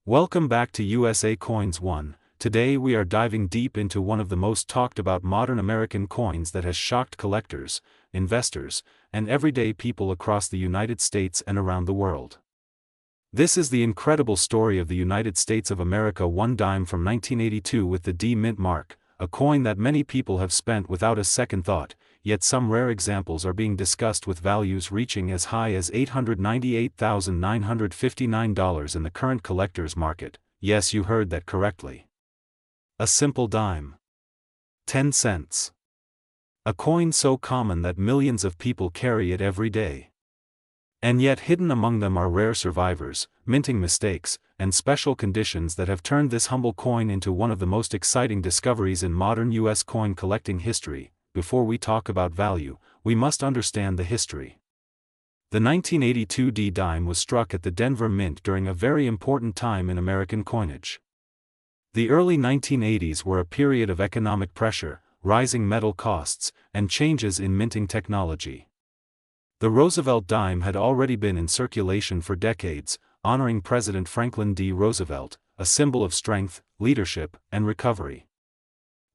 Welcome back to USA Coins 1. Today we are diving deep into one of the most talked about modern American coins that has shocked collectors, investors, and everyday people across the United States and around the world. This is the incredible story of the United States of America, one dime from 1982 with the D Mint mark, a coin that many people have spent without a second thought, yet some rare examples are being discussed with values reaching as high as $898,959 in the current collector's market. Yes, you heard that correctly. A simple dime. 10 cents. A coin so common that millions of people carry it every day. And yet hidden among them are rare survivors, minting mistakes, and special conditions that have turned this humble coin into one of the most exciting discoveries in modern U.S. coin collecting history. Before we talk about value, we must understand the history. The 1982 D dime was struck at the Denver Mint during a very important time in American coinage. The early 1980s were a period of economic pressure, rising metal costs, and changes in minting technology. The Roosevelt dime had already been in circulation for decades, honoring President Franklin D. Roosevelt, a symbol of strength, leadership, and recovery.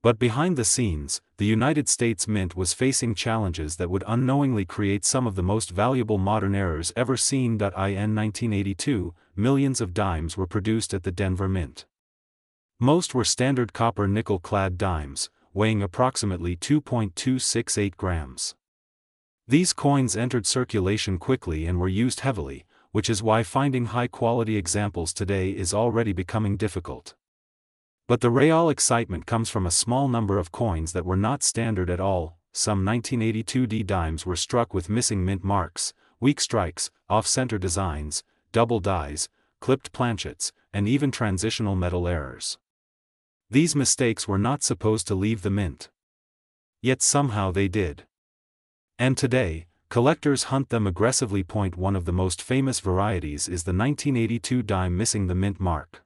But behind the scenes, the United States Mint was facing challenges that would unknowingly create some of the most valuable modern errors ever seen. In 1982, millions of dimes were produced at the Denver Mint. Most were standard copper nickel-clad dimes, weighing approximately 2.268 grams. These coins entered circulation quickly and were used heavily, which is why finding high-quality examples today is already becoming difficult. But the real excitement comes from a small number of coins that were not standard at all. Some 1982 D dimes were struck with missing mint marks, weak strikes, off-center designs, double dies, clipped planchets, and even transitional metal errors. These mistakes were not supposed to leave the mint. Yet somehow they did. And today, collectors hunt them aggressively. One of the most famous varieties is the 1982 dime missing the mint mark.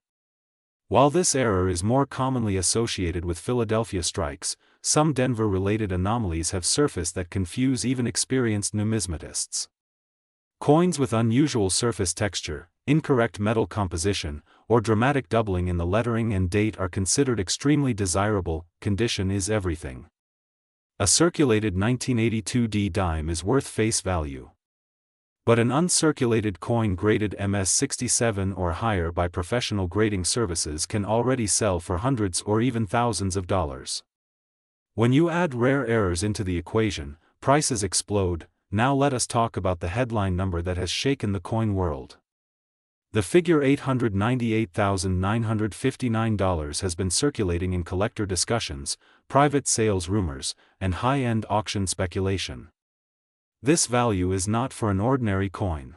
While this error is more commonly associated with Philadelphia strikes, some Denver-related anomalies have surfaced that confuse even experienced numismatists. Coins with unusual surface texture, incorrect metal composition, or dramatic doubling in the lettering and date are considered extremely desirable. Condition is everything. A circulated 1982 D dime is worth face value. But an uncirculated coin graded MS-67 or higher by professional grading services can already sell for hundreds or even thousands of dollars. When you add rare errors into the equation, prices explode. Now let us talk about the headline number that has shaken the coin world. The figure $898,959 has been circulating in collector discussions, private sales rumors, and high-end auction speculation. This value is not for an ordinary coin.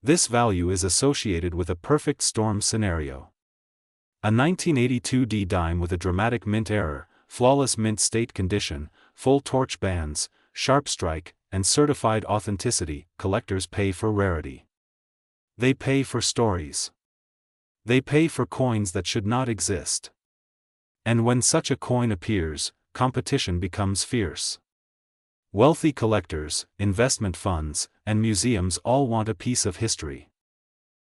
This value is associated with a perfect storm scenario. A 1982 D dime with a dramatic mint error, flawless mint state condition, full torch bands, sharp strike, and certified authenticity. Collectors pay for rarity. They pay for stories. They pay for coins that should not exist. And when such a coin appears, competition becomes fierce. Wealthy collectors, investment funds, and museums all want a piece of history.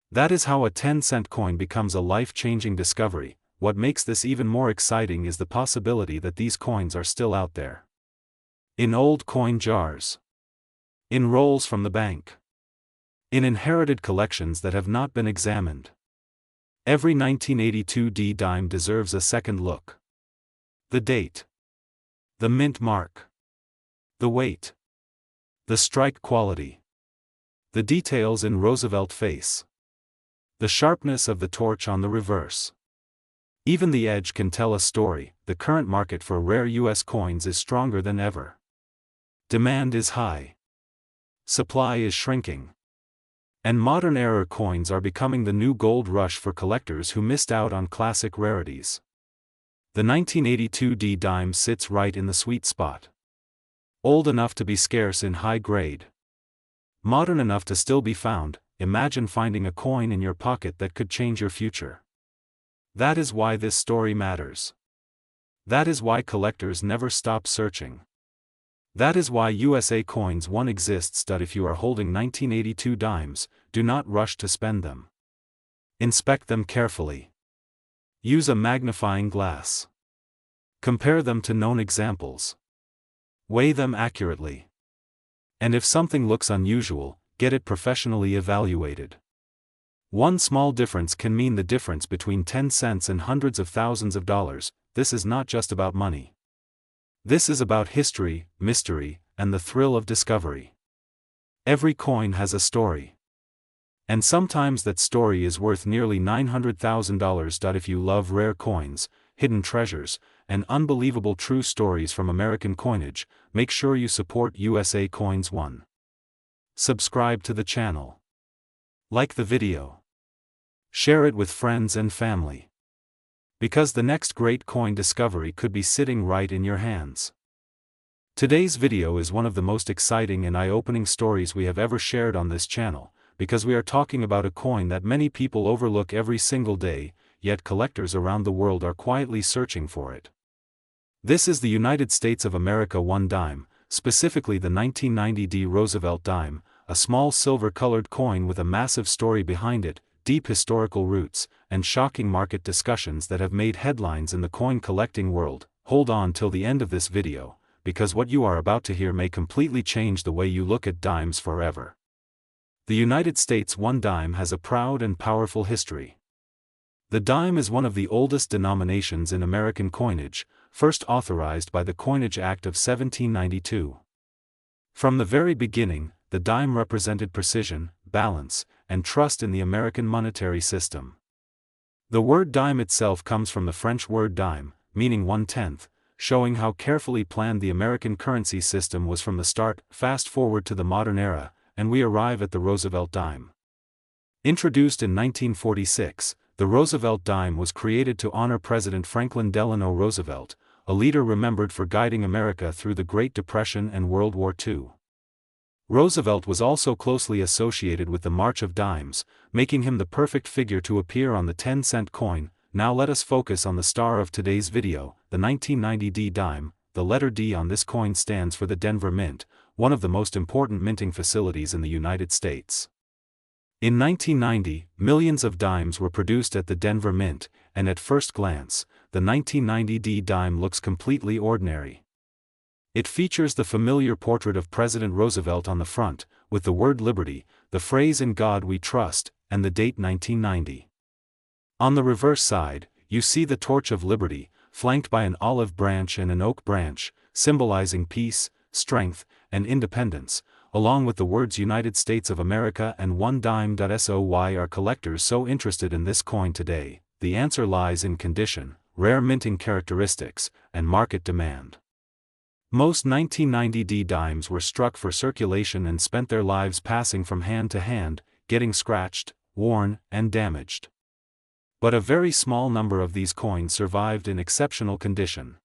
That is how a 10-cent coin becomes a life-changing discovery. What makes this even more exciting is the possibility that these coins are still out there. In old coin jars. In rolls from the bank. In inherited collections that have not been examined. Every 1982 D dime deserves a second look. The date. The mint mark. The weight. The strike quality. The details in Roosevelt face. The sharpness of the torch on the reverse. Even the edge can tell a story. The current market for rare U.S. coins is stronger than ever. Demand is high. Supply is shrinking. And modern era coins are becoming the new gold rush for collectors who missed out on classic rarities. The 1982 D dime sits right in the sweet spot. Old enough to be scarce in high grade. Modern enough to still be found. Imagine finding a coin in your pocket that could change your future. That is why this story matters. That is why collectors never stop searching. That is why USA Coins 1 exists. If you are holding 1982 dimes, do not rush to spend them. Inspect them carefully. Use a magnifying glass. Compare them to known examples. Weigh them accurately. And if something looks unusual, get it professionally evaluated. One small difference can mean the difference between 10 cents and hundreds of thousands of dollars. This is not just about money. This is about history, mystery, and the thrill of discovery. Every coin has a story. And sometimes that story is worth nearly $900,000. If you love rare coins, hidden treasures, and unbelievable true stories from American coinage, make sure you support USA Coins 1. Subscribe to the channel. Like the video. Share it with friends and family. Because the next great coin discovery could be sitting right in your hands. Today's video is one of the most exciting and eye-opening stories we have ever shared on this channel, because we are talking about a coin that many people overlook every single day, yet collectors around the world are quietly searching for it. This is the United States of America 1 dime, specifically the 1990 D Roosevelt dime, a small silver-colored coin with a massive story behind it, deep historical roots, and shocking market discussions that have made headlines in the coin collecting world. Hold on till the end of this video, because what you are about to hear may completely change the way you look at dimes forever. The United States 1 dime has a proud and powerful history. The dime is one of the oldest denominations in American coinage, first authorized by the Coinage Act of 1792. From the very beginning, the dime represented precision, balance, and trust in the American monetary system. The word dime itself comes from the French word dime, meaning 1/10, showing how carefully planned the American currency system was from the start. Fast forward to the modern era, and we arrive at the Roosevelt dime. Introduced in 1946, the Roosevelt dime was created to honor President Franklin Delano Roosevelt, a leader remembered for guiding America through the Great Depression and World War II. Roosevelt was also closely associated with the March of Dimes, making him the perfect figure to appear on the 10-cent coin. Now let us focus on the star of today's video, the 1990 D dime. The letter D on this coin stands for the Denver Mint, one of the most important minting facilities in the United States. In 1990, millions of dimes were produced at the Denver Mint, and at first glance, the 1990 D dime looks completely ordinary. It features the familiar portrait of President Roosevelt on the front, with the word Liberty, the phrase "In God We Trust," and the date 1990. On the reverse side, you see the Torch of Liberty, flanked by an olive branch and an oak branch, symbolizing peace, strength, and independence, along with the words United States of America and 1 dime. So why are collectors so interested in this coin today? The answer lies in condition, rare minting characteristics, and market demand. Most 1990 D dimes were struck for circulation and spent their lives passing from hand to hand, getting scratched, worn, and damaged. But a very small number of these coins survived in exceptional condition.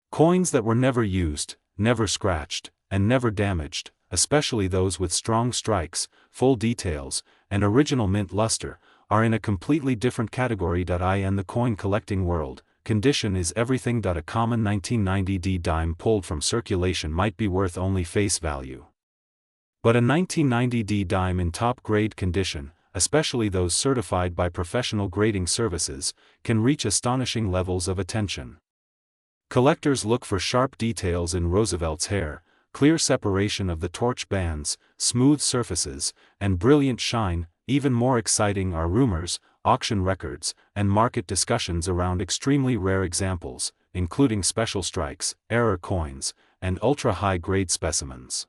Coins that were never used, never scratched, and never damaged, especially those with strong strikes, full details, and original mint luster, are in a completely different category. In the coin collecting world, condition is everything. A common 1990 D dime pulled from circulation might be worth only face value. But a 1990 D dime in top-grade condition, especially those certified by professional grading services, can reach astonishing levels of attention. Collectors look for sharp details in Roosevelt's hair, clear separation of the torch bands, smooth surfaces, and brilliant shine. Even more exciting are rumors, auction records, and market discussions around extremely rare examples, including special strikes, error coins, and ultra-high-grade specimens.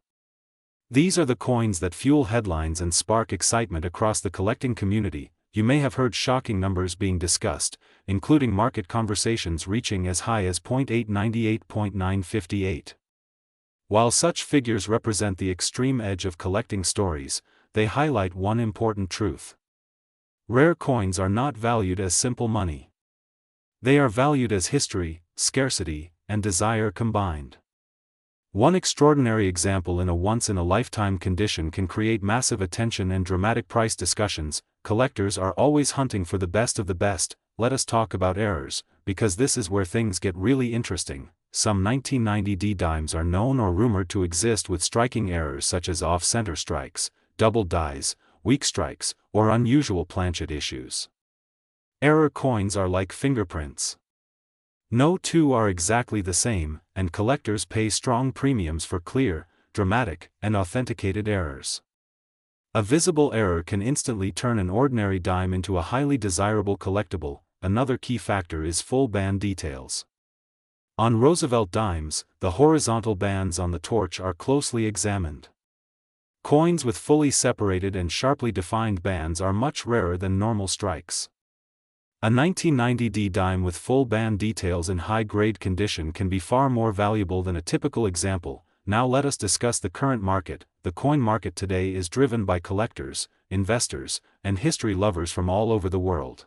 These are the coins that fuel headlines and spark excitement across the collecting community. You may have heard shocking numbers being discussed, including market conversations reaching as high as 0.898, 0.958. While such figures represent the extreme edge of collecting stories, they highlight one important truth. Rare coins are not valued as simple money. They are valued as history, scarcity, and desire combined. One extraordinary example in a once-in-a-lifetime condition can create massive attention and dramatic price discussions. Collectors are always hunting for the best of the best. Let us talk about errors, because this is where things get really interesting. Some 1990 D dimes are known or rumored to exist with striking errors such as off-center strikes, double dies, weak strikes, or unusual planchet issues. Error coins are like fingerprints. No two are exactly the same, and collectors pay strong premiums for clear, dramatic, and authenticated errors. A visible error can instantly turn an ordinary dime into a highly desirable collectible. Another key factor is full band details. On Roosevelt dimes, the horizontal bands on the torch are closely examined. Coins with fully separated and sharply defined bands are much rarer than normal strikes. A 1990D dime with full band details in high-grade condition can be far more valuable than a typical example. Now let us discuss the current market. The coin market today is driven by collectors, investors, and history lovers from all over the world.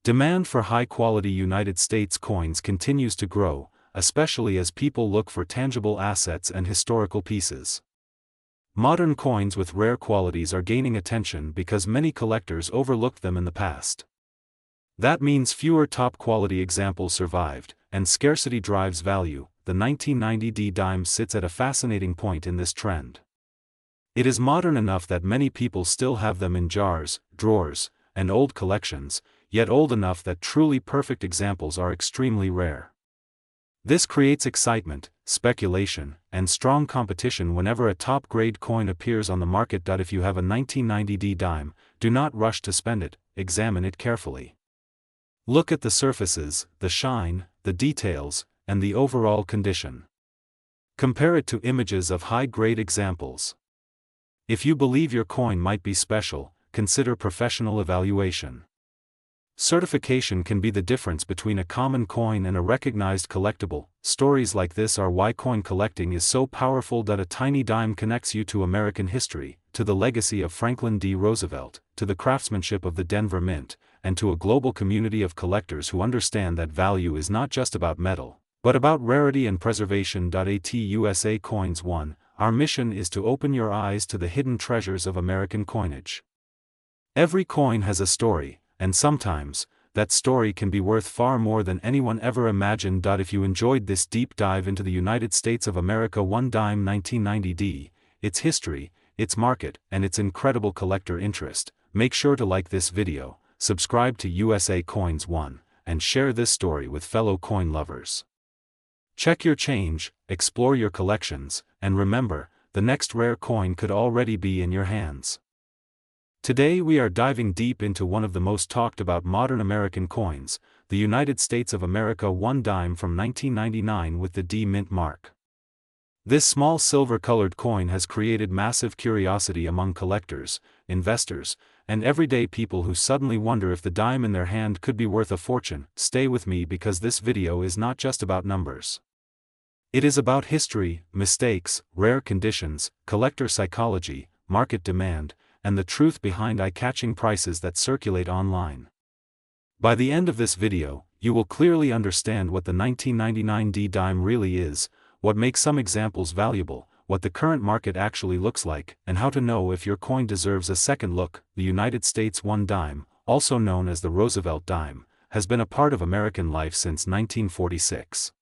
Demand for high-quality United States coins continues to grow, especially as people look for tangible assets and historical pieces. Modern coins with rare qualities are gaining attention because many collectors overlooked them in the past. That means fewer top-quality examples survived, and scarcity drives value. The 1990D dime sits at a fascinating point in this trend. It is modern enough that many people still have them in jars, drawers, and old collections, yet old enough that truly perfect examples are extremely rare. This creates excitement, speculation, and strong competition whenever a top-grade coin appears on the market. If you have a 1990D dime, do not rush to spend it, examine it carefully. Look at the surfaces, the shine, the details, and the overall condition. Compare it to images of high-grade examples. If you believe your coin might be special, consider professional evaluation. Certification can be the difference between a common coin and a recognized collectible. Stories like this are why coin collecting is so powerful. A tiny dime connects you to American history, to the legacy of Franklin D. Roosevelt, to the craftsmanship of the Denver Mint, and to a global community of collectors who understand that value is not just about metal, but about rarity and preservation. At USA Coins 1, our mission is to open your eyes to the hidden treasures of American coinage. Every coin has a story, and sometimes, that story can be worth far more than anyone ever imagined. If you enjoyed this deep dive into the United States of America 1 dime 1990D, its history, its market, and its incredible collector interest, make sure to like this video, subscribe to USA Coins 1, and share this story with fellow coin lovers. Check your change, explore your collections, and remember, the next rare coin could already be in your hands. Today we are diving deep into one of the most talked about modern American coins, the United States of America 1 dime from 1999 with the D Mint mark. This small silver-colored coin has created massive curiosity among collectors, investors, and everyday people who suddenly wonder if the dime in their hand could be worth a fortune. Stay with me because this video is not just about numbers. It is about history, mistakes, rare conditions, collector psychology, market demand, and the truth behind eye-catching prices that circulate online. By the end of this video, you will clearly understand what the 1999D dime really is, what makes some examples valuable, what the current market actually looks like, and how to know if your coin deserves a second look. The United States 1 dime, also known as the Roosevelt dime, has been a part of American life since 1946.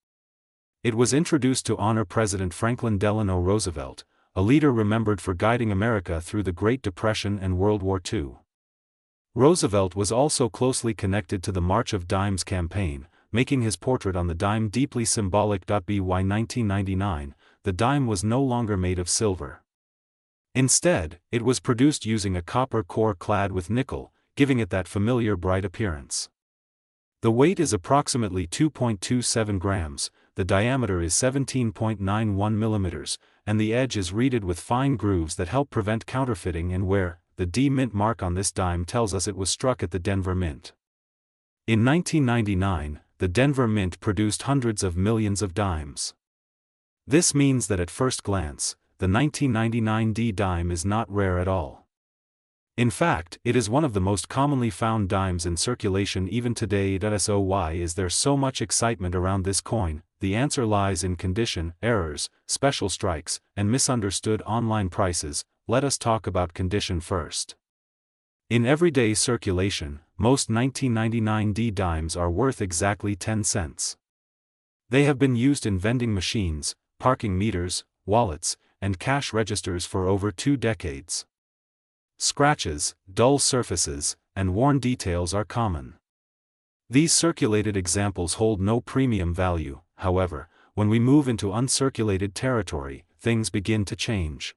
It was introduced to honor President Franklin Delano Roosevelt, a leader remembered for guiding America through the Great Depression and World War II. Roosevelt was also closely connected to the March of Dimes campaign, making his portrait on the dime deeply symbolic. By 1999, the dime was no longer made of silver. Instead, it was produced using a copper core clad with nickel, giving it that familiar bright appearance. The weight is approximately 2.27 grams, the diameter is 17.91 millimeters, and the edge is reeded with fine grooves that help prevent counterfeiting and wear. The D Mint mark on this dime tells us it was struck at the Denver Mint. In 1999, the Denver Mint produced hundreds of millions of dimes. This means that at first glance, the 1999D dime is not rare at all. In fact, it is one of the most commonly found dimes in circulation even today. So why is there so much excitement around this coin? The answer lies in condition, errors, special strikes, and misunderstood online prices. Let us talk about condition first. In everyday circulation, most 1999D dimes are worth exactly 10 cents. They have been used in vending machines, parking meters, wallets, and cash registers for over 2 decades. Scratches, dull surfaces, and worn details are common. These circulated examples hold no premium value. However, when we move into uncirculated territory, things begin to change.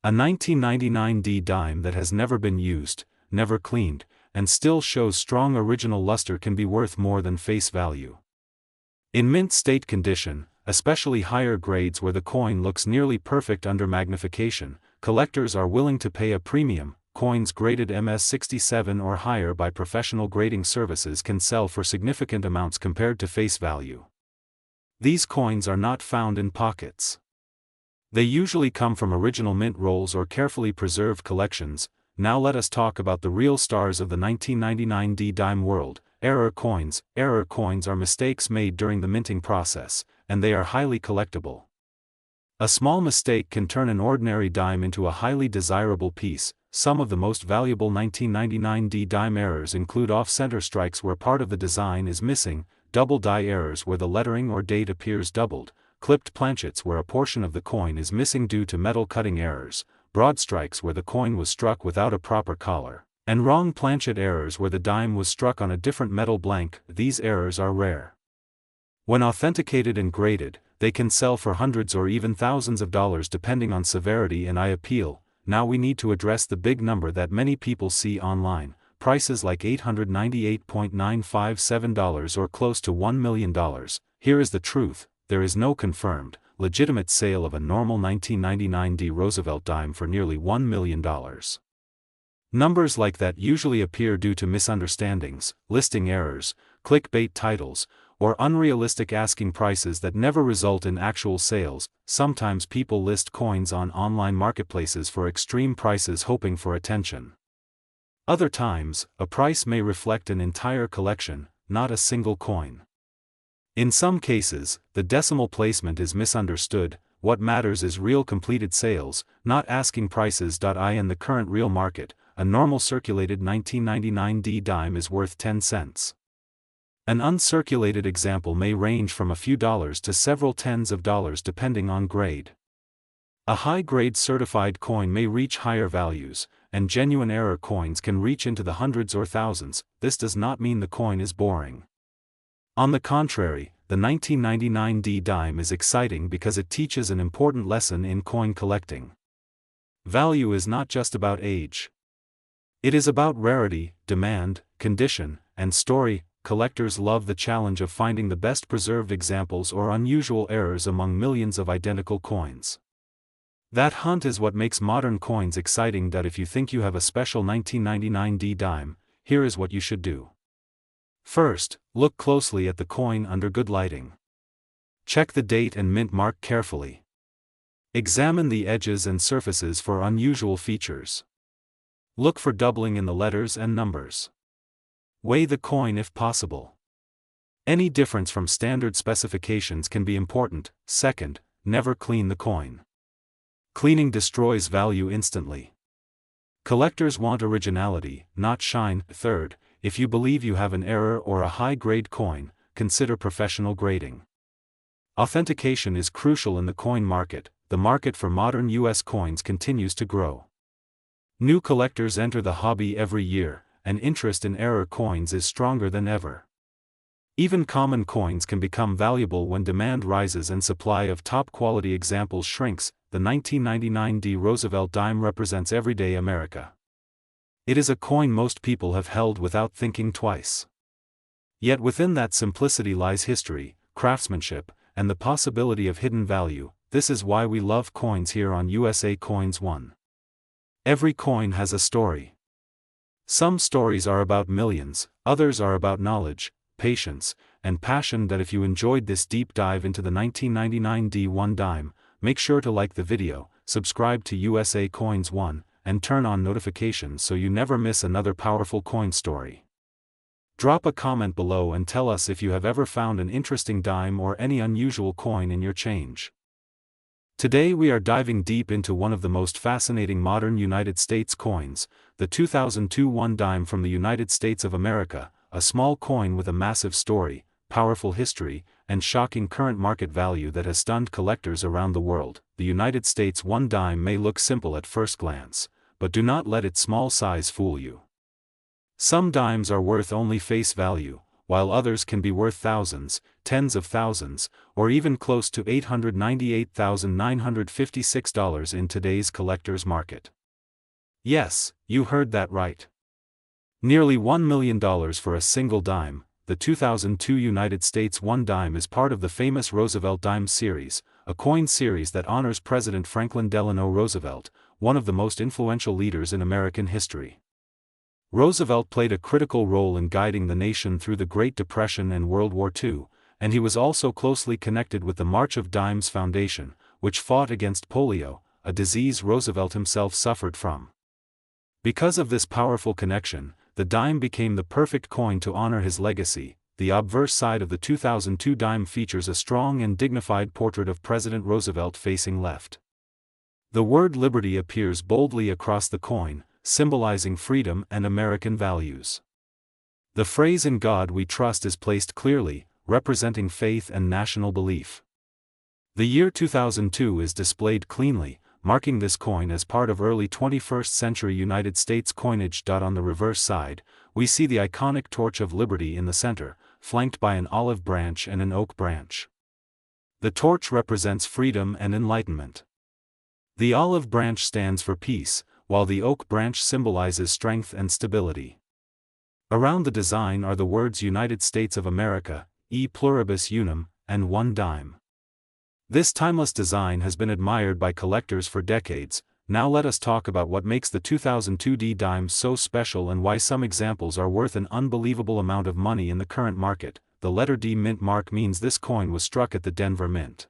A 1999 D dime that has never been used, never cleaned, and still shows strong original luster can be worth more than face value. In mint state condition, especially higher grades where the coin looks nearly perfect under magnification, collectors are willing to pay a premium. Coins graded MS67 or higher by professional grading services can sell for significant amounts compared to face value. These coins are not found in pockets. They usually come from original mint rolls or carefully preserved collections. Now let us talk about the real stars of the 1999 D dime world, error coins. Error coins are mistakes made during the minting process, and they are highly collectible. A small mistake can turn an ordinary dime into a highly desirable piece. Some of the most valuable 1999 D dime errors include off-center strikes where part of the design is missing, double die errors where the lettering or date appears doubled, clipped planchets where a portion of the coin is missing due to metal cutting errors, broad strikes where the coin was struck without a proper collar, and wrong planchet errors where the dime was struck on a different metal blank. These errors are rare. When authenticated and graded, they can sell for hundreds or even thousands of dollars depending on severity and eye appeal. Now we need to address the big number that many people see online, prices like $898.957 or close to $1 million. Here is the truth: there is no confirmed, legitimate sale of a normal 1999 D Roosevelt dime for nearly $1 million. Numbers like that usually appear due to misunderstandings, listing errors, clickbait titles, or unrealistic asking prices that never result in actual sales. Sometimes people list coins on online marketplaces for extreme prices hoping for attention. Other times, a price may reflect an entire collection, not a single coin. In some cases, the decimal placement is misunderstood. What matters is real completed sales, not asking prices. In the current real market, a normal circulated 1999 D dime is worth 10 cents. An uncirculated example may range from a few dollars to several tens of dollars depending on grade. A high-grade certified coin may reach higher values, and genuine error coins can reach into the hundreds or thousands. This does not mean the coin is boring. On the contrary, the 1999 D dime is exciting because it teaches an important lesson in coin collecting. Value is not just about age. It is about rarity, demand, condition, and story. Collectors love the challenge of finding the best preserved examples or unusual errors among millions of identical coins. That hunt is what makes modern coins exciting. If you think you have a special 1999 D dime, here is what you should do. First, look closely at the coin under good lighting. Check the date and mint mark carefully. Examine the edges and surfaces for unusual features. Look for doubling in the letters and numbers. Weigh the coin if possible. Any difference from standard specifications can be important. Second, never clean the coin. Cleaning destroys value instantly. Collectors want originality, not shine. Third, if you believe you have an error or a high-grade coin, consider professional grading. Authentication is crucial in the coin market. The market for modern U.S. coins continues to grow. New collectors enter the hobby every year, and interest in error coins is stronger than ever. Even common coins can become valuable when demand rises and supply of top-quality examples shrinks. The 1999 D Roosevelt dime represents everyday America. It is a coin most people have held without thinking twice. Yet within that simplicity lies history, craftsmanship, and the possibility of hidden value. This is why we love coins here on USA Coins One. Every coin has a story. Some stories are about millions, others are about knowledge, patience, and passion. If you enjoyed this deep dive into the 1999 D1 dime, make sure to like the video, subscribe to USA Coins One, and turn on notifications so you never miss another powerful coin story. Drop a comment below and tell us if you have ever found an interesting dime or any unusual coin in your change. Today we are diving deep into one of the most fascinating modern United States coins, the 2002 1 dime from the United States of America, a small coin with a massive story, powerful history, and shocking current market value that has stunned collectors around the world. The United States 1 dime may look simple at first glance, but do not let its small size fool you. Some dimes are worth only face value, while others can be worth thousands, tens of thousands, or even close to $898,956 in today's collector's market. Yes, you heard that right. Nearly $1 million for a single dime. The 2002 United States 1 dime is part of the famous Roosevelt Dime series, a coin series that honors President Franklin Delano Roosevelt, one of the most influential leaders in American history. Roosevelt played a critical role in guiding the nation through the Great Depression and World War II, and he was also closely connected with the March of Dimes Foundation, which fought against polio, a disease Roosevelt himself suffered from. Because of this powerful connection, the dime became the perfect coin to honor his legacy. The obverse side of the 2002 dime features a strong and dignified portrait of President Roosevelt facing left. The word liberty appears boldly across the coin, symbolizing freedom and American values. The phrase "In God We Trust" is placed clearly, representing faith and national belief. The year 2002 is displayed cleanly, marking this coin as part of early 21st century United States coinage. On the reverse side, we see the iconic Torch of Liberty in the center, flanked by an olive branch and an oak branch. The torch represents freedom and enlightenment. The olive branch stands for peace, while the oak branch symbolizes strength and stability. Around the design are the words United States of America, E pluribus unum, and 1 dime. This timeless design has been admired by collectors for decades. Now let us talk about what makes the 2002 D dime so special and why some examples are worth an unbelievable amount of money in the current market. The letter D mint mark means this coin was struck at the Denver Mint.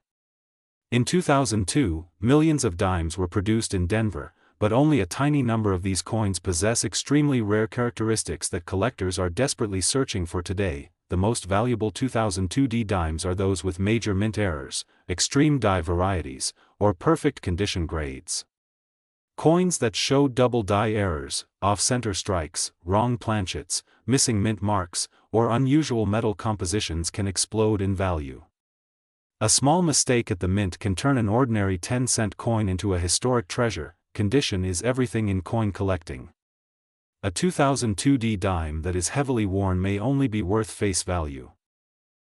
In 2002, millions of dimes were produced in Denver, but only a tiny number of these coins possess extremely rare characteristics that collectors are desperately searching for today. The most valuable 2002 D dimes are those with major mint errors, extreme die varieties, or perfect condition grades. Coins that show double die errors, off-center strikes, wrong planchets, missing mint marks, or unusual metal compositions can explode in value. A small mistake at the mint can turn an ordinary 10-cent coin into a historic treasure. Condition is everything in coin collecting. A 2002 D dime that is heavily worn may only be worth face value.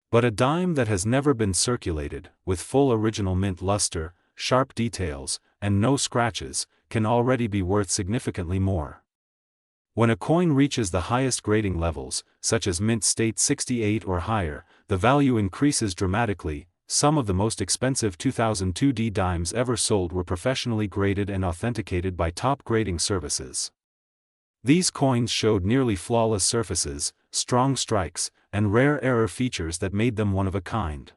But a dime that has never been circulated, with full original mint luster, sharp details, and no scratches, can already be worth significantly more. When a coin reaches the highest grading levels, such as mint state 68 or higher, the value increases dramatically. Some of the most expensive 2002 D dimes ever sold were professionally graded and authenticated by top grading services. These coins showed nearly flawless surfaces, strong strikes, and rare error features that made them one of a kind.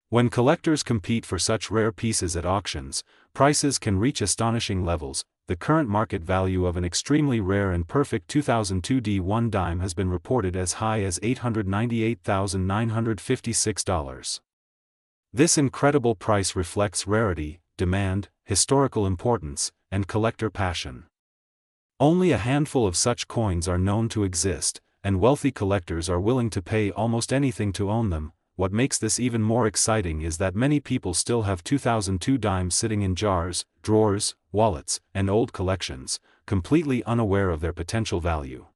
When collectors compete for such rare pieces at auctions, prices can reach astonishing levels. The current market value of an extremely rare and perfect 2002 D1 dime has been reported as high as $898,956. This incredible price reflects rarity, demand, historical importance, and collector passion. Only a handful of such coins are known to exist, and wealthy collectors are willing to pay almost anything to own them. What makes this even more exciting is that many people still have 2002 dimes sitting in jars, drawers, wallets, and old collections, completely unaware of their potential value.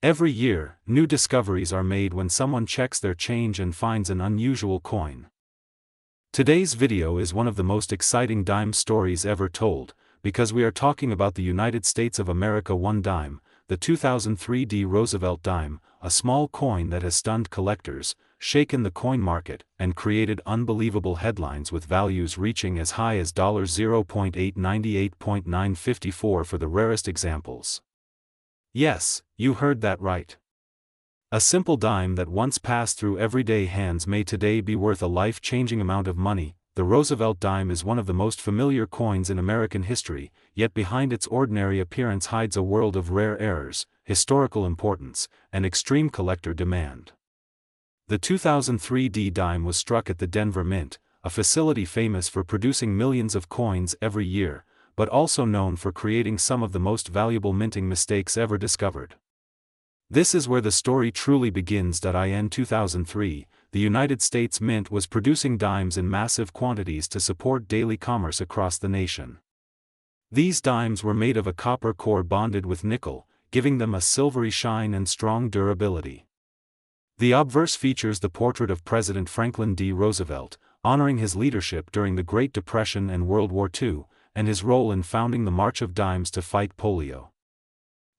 Every year, new discoveries are made when someone checks their change and finds an unusual coin. Today's video is one of the most exciting dime stories ever told, because we are talking about the United States of America 1 dime, the 2003 D Roosevelt dime, a small coin that has stunned collectors, shaken the coin market, and created unbelievable headlines with values reaching as high as $0.898954 for the rarest examples. Yes, you heard that right. A simple dime that once passed through everyday hands may today be worth a life-changing amount of money. The Roosevelt dime is one of the most familiar coins in American history, yet behind its ordinary appearance hides a world of rare errors, historical importance, and extreme collector demand. The 2003 D dime was struck at the Denver Mint, a facility famous for producing millions of coins every year, but also known for creating some of the most valuable minting mistakes ever discovered. This is where the story truly begins. In 2003, the United States Mint was producing dimes in massive quantities to support daily commerce across the nation. These dimes were made of a copper core bonded with nickel, giving them a silvery shine and strong durability. The obverse features the portrait of President Franklin D. Roosevelt, honoring his leadership during the Great Depression and World War II, and his role in founding the March of Dimes to fight polio.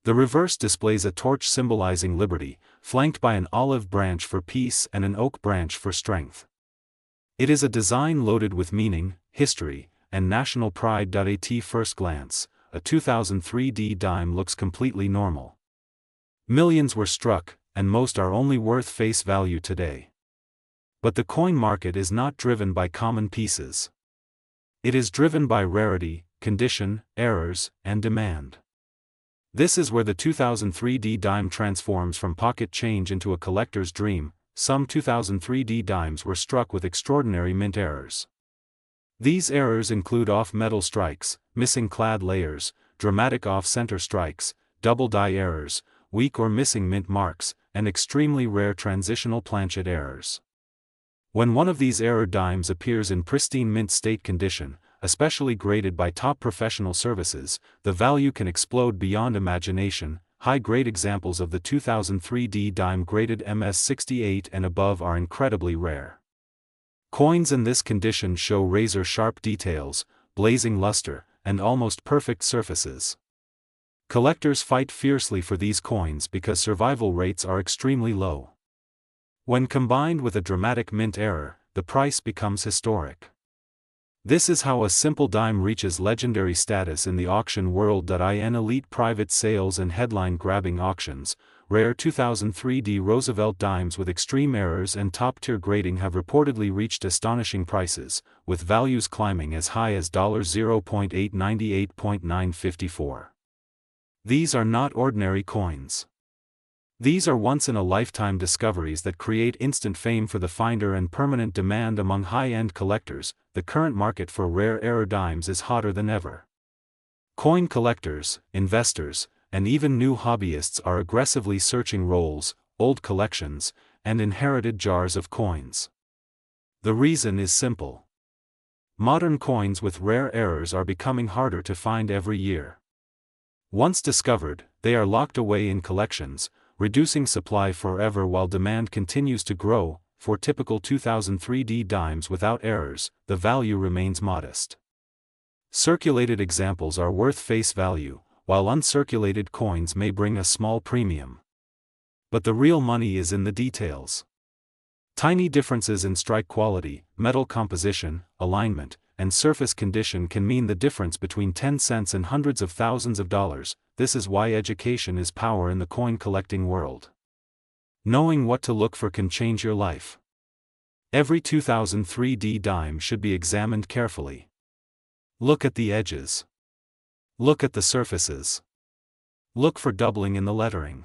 The reverse displays a torch symbolizing liberty, flanked by an olive branch for peace and an oak branch for strength. It is a design loaded with meaning, history, and national pride. At first glance, a 2003 D dime looks completely normal. Millions were struck, and most are only worth face value today. But the coin market is not driven by common pieces. It is driven by rarity, condition, errors, and demand. This is where the 2003 D dime transforms from pocket change into a collector's dream. Some 2003 D dimes were struck with extraordinary mint errors. These errors include off-metal strikes, missing clad layers, dramatic off-center strikes, double die errors, weak or missing mint marks, and extremely rare transitional planchet errors. When one of these error dimes appears in pristine mint state condition, especially graded by top professional services, the value can explode beyond imagination. High-grade examples of the 2003 D dime graded MS68 and above are incredibly rare. Coins in this condition show razor-sharp details, blazing luster, and almost perfect surfaces. Collectors fight fiercely for these coins because survival rates are extremely low. When combined with a dramatic mint error, the price becomes historic. This is how a simple dime reaches legendary status in the auction world. In elite private sales and headline-grabbing auctions, rare 2003 D Roosevelt dimes with extreme errors and top-tier grading have reportedly reached astonishing prices, with values climbing as high as $0.898.954. These are not ordinary coins. These are once-in-a-lifetime discoveries that create instant fame for the finder and permanent demand among high-end collectors. The current market for rare error dimes is hotter than ever. Coin collectors, investors, and even new hobbyists are aggressively searching rolls, old collections, and inherited jars of coins. The reason is simple. Modern coins with rare errors are becoming harder to find every year. Once discovered, they are locked away in collections, reducing supply forever while demand continues to grow. For typical 2003 D dimes without errors, the value remains modest. Circulated examples are worth face value, while uncirculated coins may bring a small premium. But the real money is in the details. Tiny differences in strike quality, metal composition, alignment, and surface condition can mean the difference between 10 cents and hundreds of thousands of dollars. This is why education is power in the coin collecting world. Knowing what to look for can change your life. Every 2003 D dime should be examined carefully. Look at the edges. Look at the surfaces. Look for doubling in the lettering.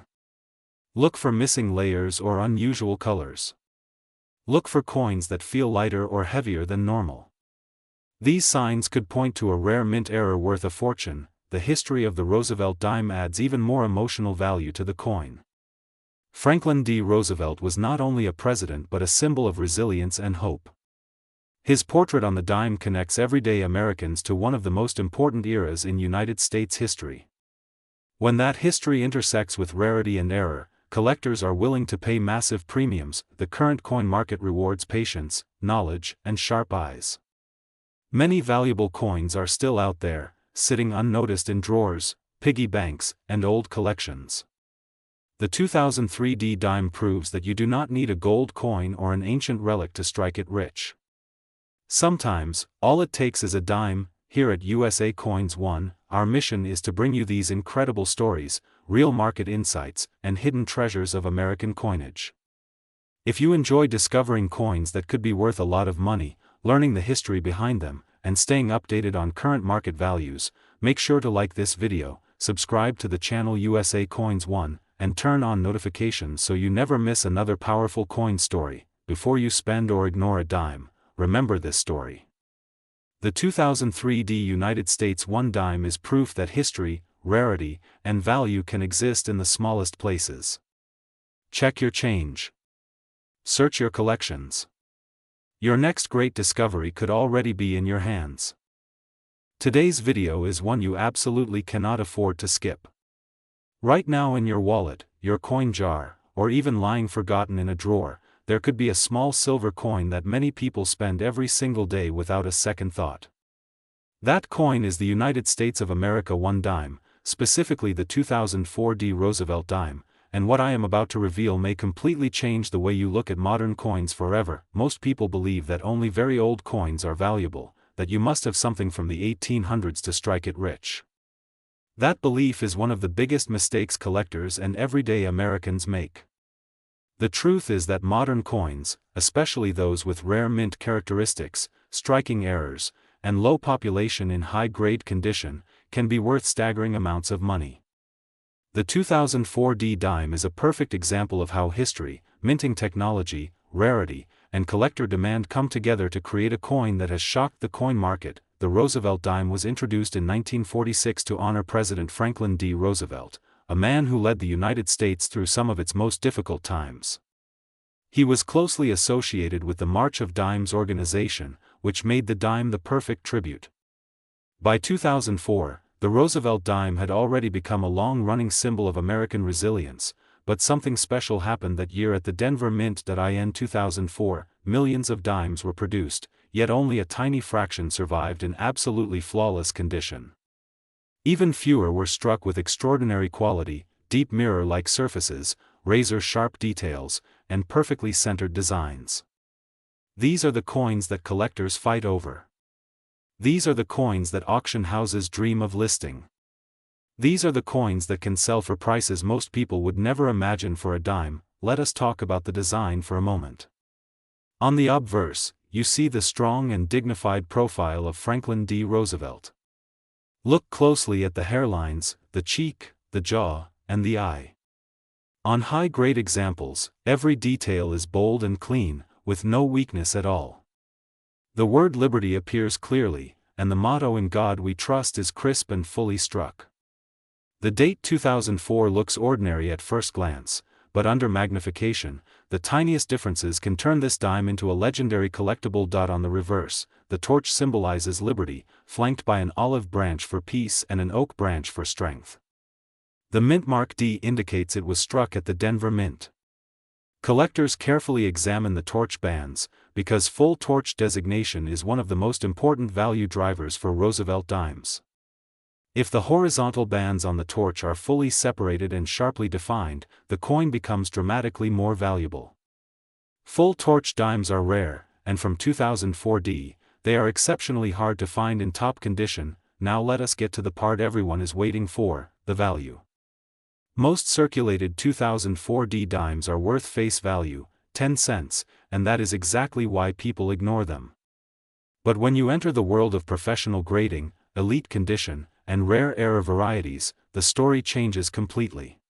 Look for missing layers or unusual colors. Look for coins that feel lighter or heavier than normal. These signs could point to a rare mint error worth a fortune. The history of the Roosevelt dime adds even more emotional value to the coin. Franklin D. Roosevelt was not only a president but a symbol of resilience and hope. His portrait on the dime connects everyday Americans to one of the most important eras in United States history. When that history intersects with rarity and error, collectors are willing to pay massive premiums. The current coin market rewards patience, knowledge, and sharp eyes. Many valuable coins are still out there, sitting unnoticed in drawers, piggy banks, and old collections. The 2003 D dime proves that you do not need a gold coin or an ancient relic to strike it rich. Sometimes, all it takes is a dime. Here at USA Coins One, our mission is to bring you these incredible stories, real market insights, and hidden treasures of American coinage. If you enjoy discovering coins that could be worth a lot of money, learning the history behind them, and staying updated on current market values, make sure to like this video, subscribe to the channel USA Coins One, and turn on notifications so you never miss another powerful coin story. Before you spend or ignore a dime, remember this story. The 2003 D United States 1 dime is proof that history, rarity, and value can exist in the smallest places. Check your change. Search your collections. Your next great discovery could already be in your hands. Today's video is one you absolutely cannot afford to skip. Right now in your wallet, your coin jar, or even lying forgotten in a drawer, there could be a small silver coin that many people spend every single day without a second thought. That coin is the United States of America 1 dime, specifically the 2004 D Roosevelt dime, and what I am about to reveal may completely change the way you look at modern coins forever. Most people believe that only very old coins are valuable, that you must have something from the 1800s to strike it rich. That belief is one of the biggest mistakes collectors and everyday Americans make. The truth is that modern coins, especially those with rare mint characteristics, striking errors, and low population in high-grade condition, can be worth staggering amounts of money. The 2004 D dime is a perfect example of how history, minting technology, rarity, and collector demand come together to create a coin that has shocked the coin market. The Roosevelt dime was introduced in 1946 to honor President Franklin D. Roosevelt, a man who led the United States through some of its most difficult times. He was closely associated with the March of Dimes organization, which made the dime the perfect tribute. By 2004, the Roosevelt dime had already become a long-running symbol of American resilience, but something special happened that year at the Denver Mint. In 2004, millions of dimes were produced, yet only a tiny fraction survived in absolutely flawless condition. Even fewer were struck with extraordinary quality, deep mirror-like surfaces, razor-sharp details, and perfectly centered designs. These are the coins that collectors fight over. These are the coins that auction houses dream of listing. These are the coins that can sell for prices most people would never imagine for a dime. Let us talk about the design for a moment. On the obverse, you see the strong and dignified profile of Franklin D. Roosevelt. Look closely at the hairlines, the cheek, the jaw, and the eye. On high-grade examples, every detail is bold and clean, with no weakness at all. The word liberty appears clearly, and the motto "In God We Trust" is crisp and fully struck. The date 2004 looks ordinary at first glance, but under magnification, the tiniest differences can turn this dime into a legendary collectible. On the reverse, the torch symbolizes liberty, flanked by an olive branch for peace and an oak branch for strength. The mint mark D indicates it was struck at the Denver Mint. Collectors carefully examine the torch bands, because full torch designation is one of the most important value drivers for Roosevelt dimes. If the horizontal bands on the torch are fully separated and sharply defined, the coin becomes dramatically more valuable. Full torch dimes are rare, and from 2004 D, they are exceptionally hard to find in top condition. Now let us get to the part everyone is waiting for, the value. Most circulated 2004 D dimes are worth face value, 10 cents, and that is exactly why people ignore them. But when you enter the world of professional grading, elite condition, and rare error varieties, the story changes completely.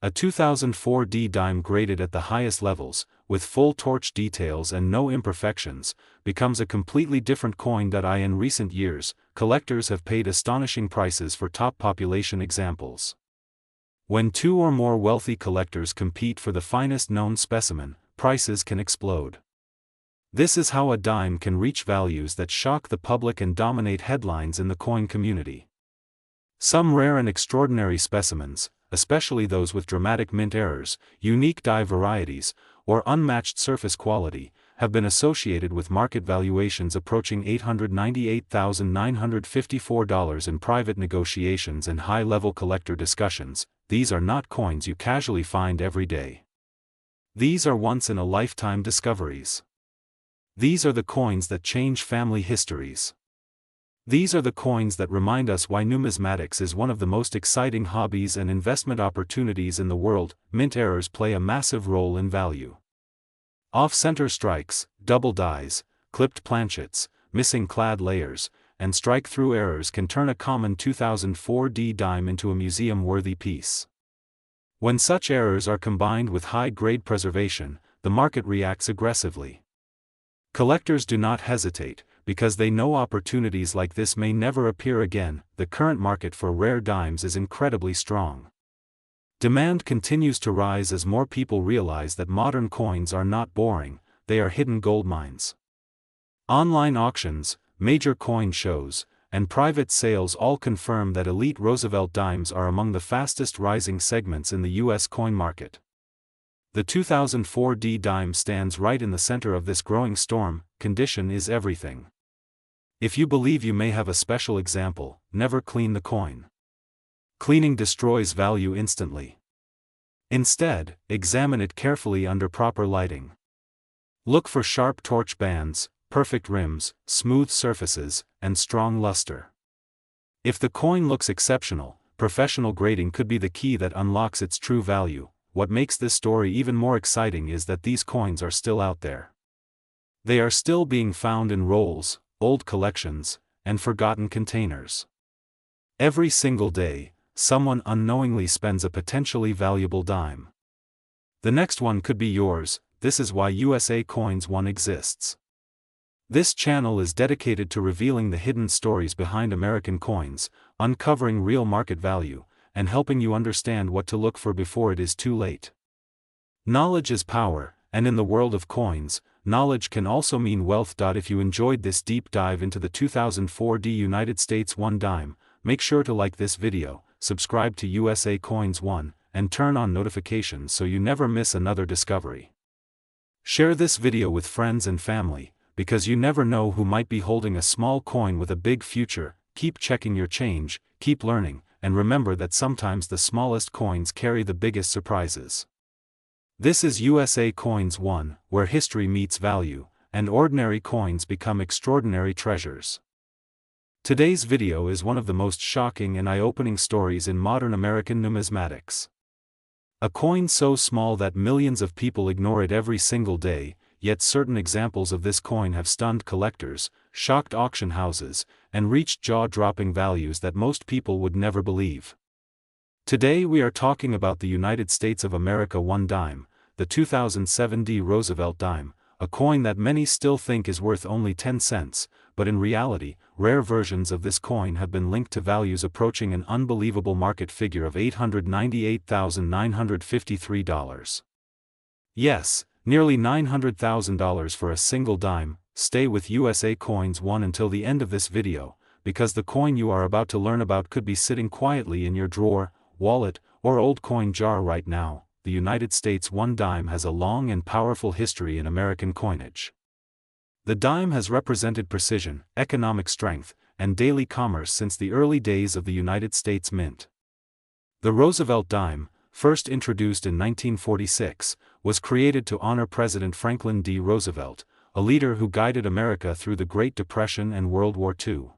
A 2004 D dime graded at the highest levels, with full torch details and no imperfections, becomes a completely different coin. In recent years, collectors have paid astonishing prices for top population examples. When two or more wealthy collectors compete for the finest known specimen, prices can explode. This is how a dime can reach values that shock the public and dominate headlines in the coin community. Some rare and extraordinary specimens, especially those with dramatic mint errors, unique die varieties, or unmatched surface quality, have been associated with market valuations approaching $898,954 in private negotiations and high-level collector discussions. These are not coins you casually find every day. These are once-in-a-lifetime discoveries. These are the coins that change family histories. These are the coins that remind us why numismatics is one of the most exciting hobbies and investment opportunities in the world. Mint errors play a massive role in value. Off-center strikes, double dies, clipped planchets, missing clad layers, and strike-through errors can turn a common 2004 D dime into a museum-worthy piece. When such errors are combined with high-grade preservation, the market reacts aggressively. Collectors do not hesitate, because they know opportunities like this may never appear again. The current market for rare dimes is incredibly strong. Demand continues to rise as more people realize that modern coins are not boring, they are hidden gold mines. Online auctions, major coin shows, and private sales all confirm that elite Roosevelt dimes are among the fastest rising segments in the U.S. coin market. The 2004 D dime stands right in the center of this growing storm. Condition is everything. If you believe you may have a special example, never clean the coin. Cleaning destroys value instantly. Instead, examine it carefully under proper lighting. Look for sharp torch bands, perfect rims, smooth surfaces, and strong luster. If the coin looks exceptional, professional grading could be the key that unlocks its true value. What makes this story even more exciting is that these coins are still out there. They are still being found in rolls, old collections, and forgotten containers. Every single day, someone unknowingly spends a potentially valuable dime. The next one could be yours. This is why USA Coins 1 exists. This channel is dedicated to revealing the hidden stories behind American coins, uncovering real market value, and helping you understand what to look for before it is too late. Knowledge is power, and in the world of coins, knowledge can also mean wealth. If you enjoyed this deep dive into the 2004 D United States 1 dime, make sure to like this video, subscribe to USA Coins 1, and turn on notifications so you never miss another discovery. Share this video with friends and family, because you never know who might be holding a small coin with a big future. Keep checking your change, keep learning, and remember that sometimes the smallest coins carry the biggest surprises. This is USA Coins 1, where history meets value, and ordinary coins become extraordinary treasures. Today's video is one of the most shocking and eye-opening stories in modern American numismatics. A coin so small that millions of people ignore it every single day, yet certain examples of this coin have stunned collectors, shocked auction houses, and reached jaw-dropping values that most people would never believe. Today we are talking about the United States of America 1 dime, the 2007 D Roosevelt dime, a coin that many still think is worth only 10 cents, but in reality, rare versions of this coin have been linked to values approaching an unbelievable market figure of $898,953. Yes, nearly $900,000 for a single dime. Stay with USA Coins 1 until the end of this video, because the coin you are about to learn about could be sitting quietly in your drawer, wallet, or old coin jar right now. The United States 1 dime has a long and powerful history in American coinage. The dime has represented precision, economic strength, and daily commerce since the early days of the United States Mint. The Roosevelt dime, first introduced in 1946, was created to honor President Franklin D. Roosevelt, a leader who guided America through the Great Depression and World War II.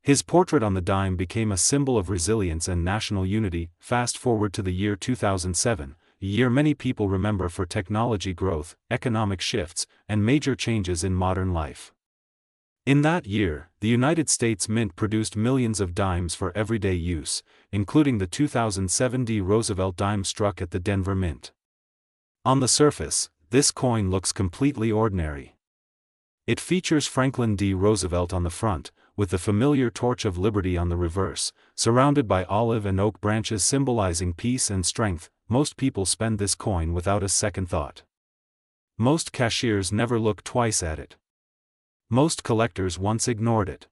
His portrait on the dime became a symbol of resilience and national unity. Fast forward to the year 2007, a year many people remember for technology growth, economic shifts, and major changes in modern life. In that year, the United States Mint produced millions of dimes for everyday use, including the 2007 D Roosevelt dime struck at the Denver Mint. On the surface, this coin looks completely ordinary. It features Franklin D. Roosevelt on the front, with the familiar Torch of Liberty on the reverse, surrounded by olive and oak branches symbolizing peace and strength. Most people spend this coin without a second thought. Most cashiers never look twice at it. Most collectors once ignored it.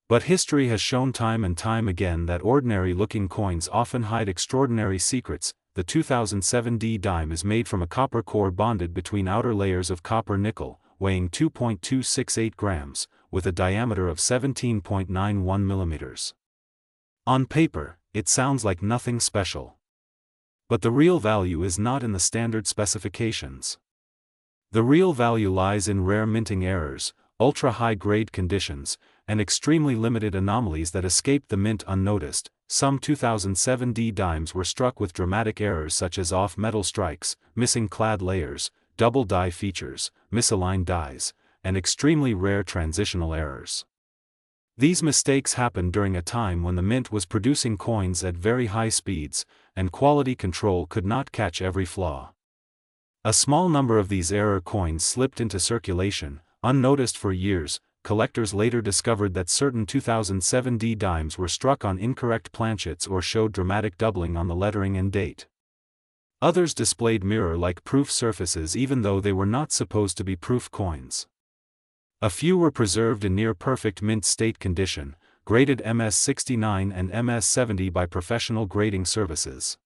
But history has shown time and time again that ordinary-looking coins often hide extraordinary secrets. The 2007 D dime is made from a copper core bonded between outer layers of copper nickel, weighing 2.268 grams, with a diameter of 17.91 millimeters. On paper, it sounds like nothing special. But the real value is not in the standard specifications. The real value lies in rare minting errors, ultra-high-grade conditions, and extremely limited anomalies that escaped the mint unnoticed. Some 2007 D dimes were struck with dramatic errors such as off-metal strikes, missing clad layers, double die features, misaligned dies, and extremely rare transitional errors. These mistakes happened during a time when the mint was producing coins at very high speeds, and quality control could not catch every flaw. A small number of these error coins slipped into circulation, unnoticed for years. Collectors later discovered that certain 2007 D dimes were struck on incorrect planchets or showed dramatic doubling on the lettering and date. Others displayed mirror-like proof surfaces even though they were not supposed to be proof coins. A few were preserved in near-perfect mint state condition, graded MS-69 and MS-70 by professional grading services.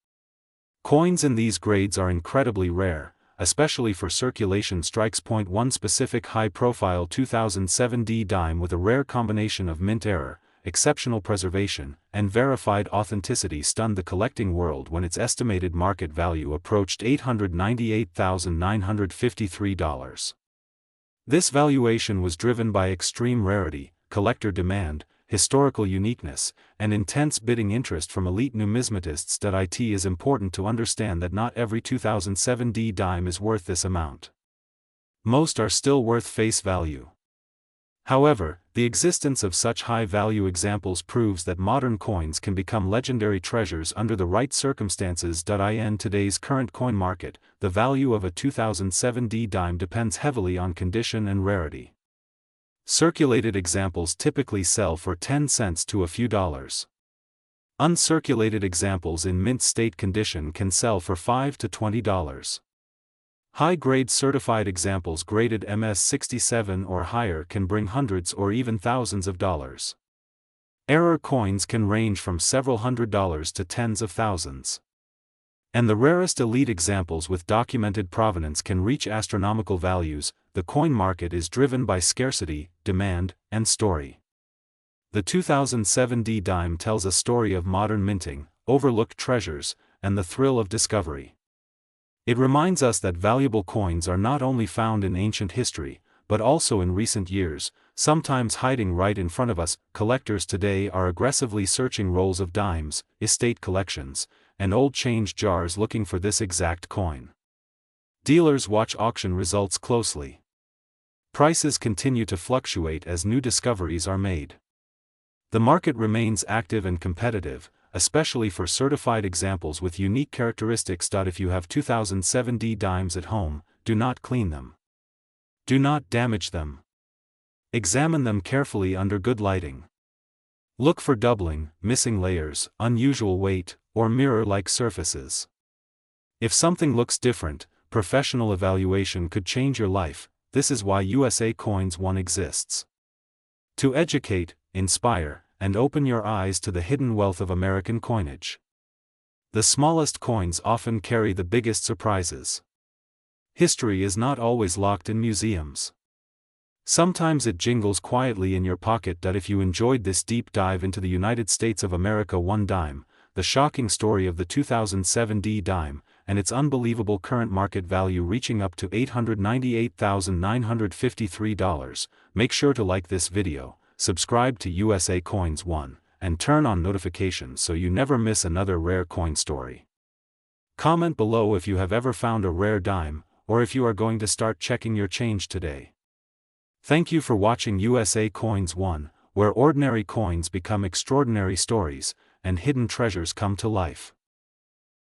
Coins in these grades are incredibly rare, especially for circulation strikes. One specific high-profile 2007 D dime with a rare combination of mint error, exceptional preservation, and verified authenticity stunned the collecting world when its estimated market value approached $898,953. This valuation was driven by extreme rarity, collector demand, historical uniqueness, and intense bidding interest from elite numismatists. It is important to understand that not every 2007 D dime is worth this amount. Most are still worth face value. However, the existence of such high-value examples proves that modern coins can become legendary treasures under the right circumstances. In today's current coin market, the value of a 2007 D dime depends heavily on condition and rarity. Circulated examples typically sell for 10 cents to a few dollars. Uncirculated examples in mint state condition can sell for $5 to $20. High-grade certified examples graded MS-67 or higher can bring hundreds or even thousands of dollars. Error coins can range from several $100s to tens of thousands. And the rarest elite examples with documented provenance can reach astronomical values. The coin market is driven by scarcity, demand, and story. The 2007 D dime tells a story of modern minting, overlooked treasures, and the thrill of discovery. It reminds us that valuable coins are not only found in ancient history, but also in recent years, sometimes hiding right in front of us. Collectors today are aggressively searching rolls of dimes, estate collections, and old change jars looking for this exact coin. Dealers watch auction results closely. Prices continue to fluctuate as new discoveries are made. The market remains active and competitive, especially for certified examples with unique characteristics. If you have 2007 D dimes at home, do not clean them. Do not damage them. Examine them carefully under good lighting. Look for doubling, missing layers, unusual weight, or mirror-like surfaces. If something looks different, professional evaluation could change your life. This is why USA Coins One exists. To educate, inspire, and open your eyes to the hidden wealth of American coinage. The smallest coins often carry the biggest surprises. History is not always locked in museums. Sometimes it jingles quietly in your pocket. If you enjoyed this deep dive into the United States of America one dime, the shocking story of the 2007 D dime, and its unbelievable current market value reaching up to $898,953, make sure to like this video, subscribe to USA Coins One, and turn on notifications so you never miss another rare coin story. Comment below if you have ever found a rare dime, or if you are going to start checking your change today. Thank you for watching USA Coins One, where ordinary coins become extraordinary stories, and hidden treasures come to life.